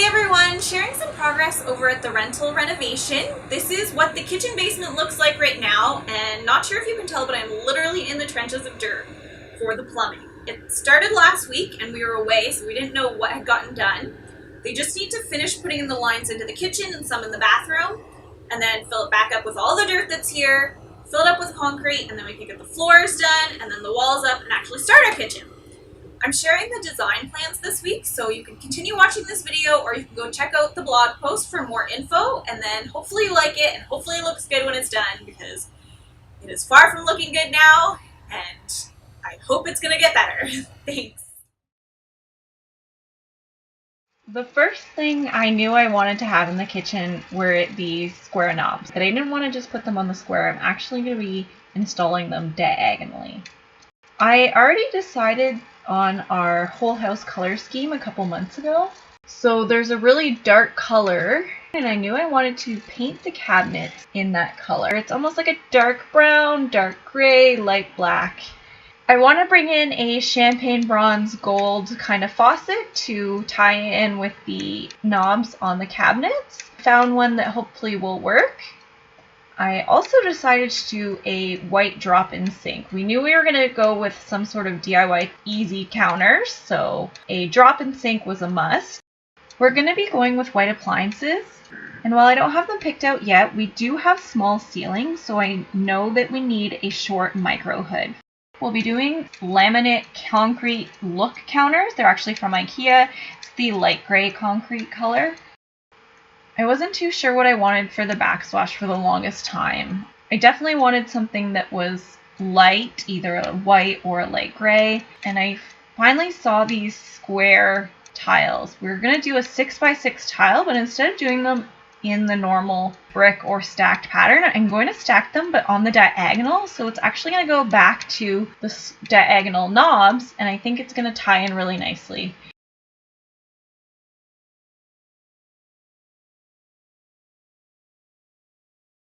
everyone, sharing some progress over at the rental renovation. This is what the kitchen basement looks like right now, and not sure if you can tell, but I'm literally in the trenches of dirt for the plumbing. It started last week and we were away, so we didn't know what had gotten done. They just need to finish putting in the lines into the kitchen and some in the bathroom, and then fill it back up with all the dirt that's here, fill it up with concrete, and then we can get the floors done, and then the walls up, and actually start our kitchen. I'm sharing the design plans this week, so you can continue watching this video or you can go check out the blog post for more info, and then hopefully you like it and hopefully it looks good when it's done, because it is far from looking good now and I hope it's gonna get better. Thanks. The first thing I knew I wanted to have in the kitchen were these square knobs, but I didn't want to just put them on the square. I'm actually going to be installing them diagonally. I already decided on our whole house color scheme a couple months ago. So there's a really dark color, and I knew I wanted to paint the cabinets in that color. It's almost like a dark brown, dark gray, light black. I want to bring in a champagne bronze gold kind of faucet to tie in with the knobs on the cabinets. Found one that hopefully will work. I also decided to do a white drop-in sink. We knew we were going to go with some sort of DIY easy counters, so a drop-in sink was a must. We're going to be going with white appliances, and while I don't have them picked out yet, we do have small ceilings, so I know that we need a short micro hood. We'll be doing laminate concrete look counters. They're actually from IKEA. It's the light gray concrete color. I wasn't too sure what I wanted for the backsplash for the longest time. I definitely wanted something that was light, either a white or a light gray, and I finally saw these square tiles. We were going to do a 6x6 tile, but instead of doing them in the normal brick or stacked pattern, I'm going to stack them but on the diagonal, so it's actually going to go back to the diagonal knobs, and I think it's going to tie in really nicely.